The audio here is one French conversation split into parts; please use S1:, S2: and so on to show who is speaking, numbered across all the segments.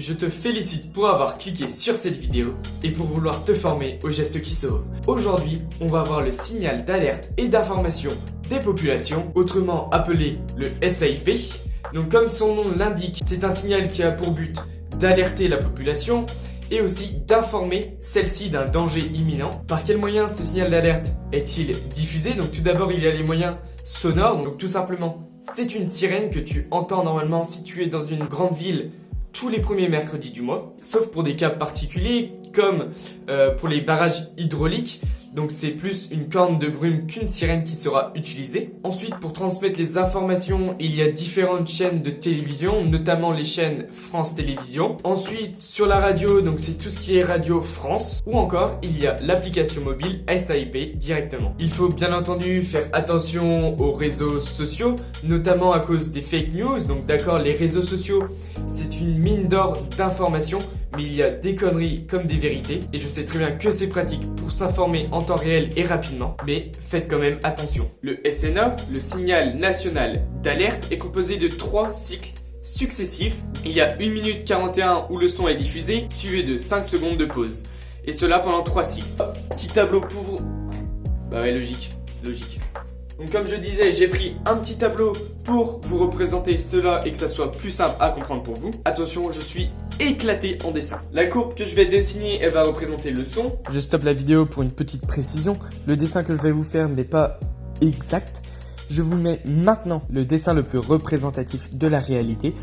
S1: Je te félicite pour avoir cliqué sur cette vidéo et pour vouloir te former aux gestes qui sauvent. Aujourd'hui, on va voir le signal d'alerte et d'information des populations, autrement appelé le SAIP. Donc comme son nom l'indique, c'est un signal qui a pour but d'alerter la population et aussi d'informer celle-ci d'un danger imminent. Par quel moyen ce signal d'alerte est-il diffusé? Donc tout d'abord, il y a les moyens sonores. Donc tout simplement, c'est une sirène que tu entends normalement si tu es dans une grande ville tous les premiers mercredis du mois, sauf pour des cas particuliers comme pour les barrages hydrauliques. Donc c'est plus une corne de brume qu'une sirène qui sera utilisée. Ensuite, pour transmettre les informations, il y a différentes chaînes de télévision, notamment les chaînes France Télévisions. Ensuite, sur la radio, donc c'est tout ce qui est Radio France. Ou encore, il y a l'application mobile SAIP directement. Il faut bien entendu faire attention aux réseaux sociaux, notamment à cause des fake news. Donc d'accord, les réseaux sociaux, c'est une mine d'or d'informations, mais il y a des conneries comme des vérités, et je sais très bien que c'est pratique pour s'informer en temps réel et rapidement, mais faites quand même attention. Le SNA, le signal national d'alerte, est composé de 3 cycles successifs. Il y a 1 minute 41 où le son est diffusé, suivi de 5 secondes de pause. Et cela pendant 3 cycles. Petit tableau pour vous. Bah ouais, logique. Donc comme je disais, j'ai pris un petit tableau pour vous représenter cela et que ça soit plus simple à comprendre pour vous. Attention, je suis éclaté en dessin. La courbe que je vais dessiner, elle va représenter le son. Je stoppe la vidéo pour une petite précision. Le dessin que je vais vous faire n'est pas exact. Je vous mets maintenant le dessin le plus représentatif de la réalité.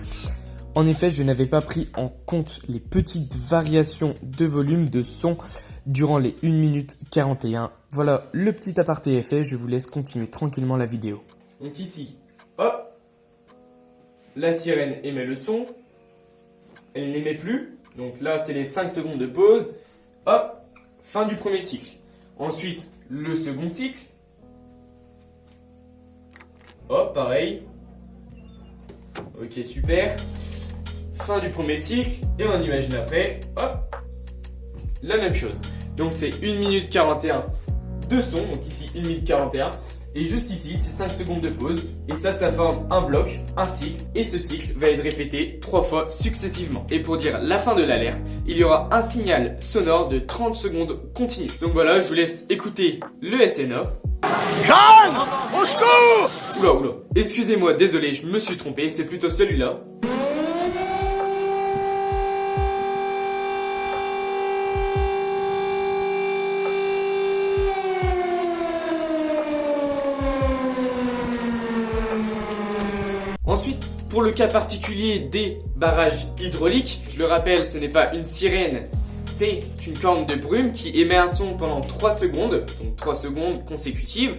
S1: En effet, je n'avais pas pris en compte les petites variations de volume de son durant les 1 minute 41. Voilà, le petit aparté est fait, je vous laisse continuer tranquillement la vidéo. Donc ici, hop, la sirène émet le son, elle n'émet plus, donc là c'est les 5 secondes de pause, hop, fin du premier cycle. Ensuite, le second cycle, hop, pareil, ok super, fin du premier cycle, et on imagine après, hop, la même chose. Donc c'est 1 minute 41 de son, donc ici 1 minute 41, et juste ici c'est 5 secondes de pause, et ça forme un bloc, un cycle, et ce cycle va être répété 3 fois successivement. Et pour dire la fin de l'alerte, il y aura un signal sonore de 30 secondes continu. Donc voilà, je vous laisse écouter le SNA.
S2: Jeanne, au secours!
S1: Oula, excusez-moi, désolé, je me suis trompé, c'est plutôt celui-là. Ensuite, pour le cas particulier des barrages hydrauliques, je le rappelle, ce n'est pas une sirène, c'est une corne de brume qui émet un son pendant 3 secondes, donc 3 secondes consécutives,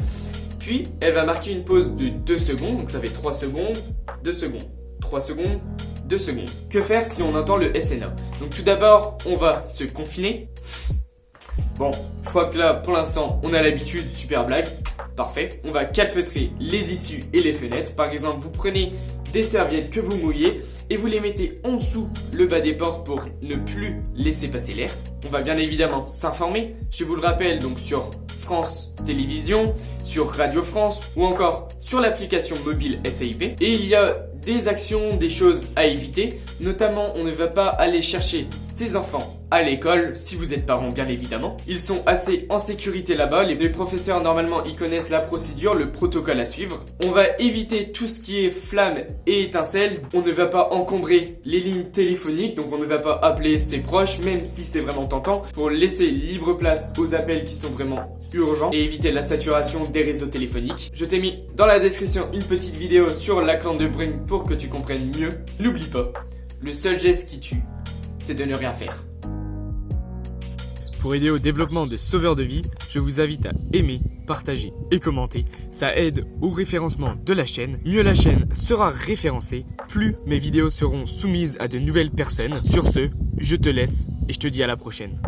S1: puis elle va marquer une pause de 2 secondes, donc ça fait 3 secondes, 2 secondes, 3 secondes, 2 secondes. Que faire si on entend le SNA? Donc tout d'abord, on va se confiner. Bon, je crois que là, pour l'instant, on a l'habitude, super blague, parfait. On va calfeutrer les issues et les fenêtres. Par exemple, vous prenez des serviettes que vous mouillez et vous les mettez en dessous le bas des portes pour ne plus laisser passer l'air. On va bien évidemment s'informer. Je vous le rappelle, donc sur France Télévisions, sur Radio France ou encore sur l'application mobile SAIP. Et il y a des actions, des choses à éviter. Notamment, on ne va pas aller chercher ses enfants à l'école, si vous êtes parent bien évidemment. Ils sont assez en sécurité là-bas, les professeurs normalement ils connaissent la procédure, le protocole à suivre. On va éviter tout ce qui est flammes et étincelles. On ne va pas encombrer les lignes téléphoniques, donc on ne va pas appeler ses proches, même si c'est vraiment tentant, pour laisser libre place aux appels qui sont vraiment urgents et éviter la saturation des réseaux téléphoniques. Je t'ai mis dans la description une petite vidéo sur la corne de brume pour que tu comprennes mieux. N'oublie pas, le seul geste qui tue, c'est de ne rien faire. Pour aider au développement de Sauveurs de Vie, je vous invite à aimer, partager et commenter. Ça aide au référencement de la chaîne. Mieux la chaîne sera référencée, plus mes vidéos seront soumises à de nouvelles personnes. Sur ce, je te laisse et je te dis à la prochaine.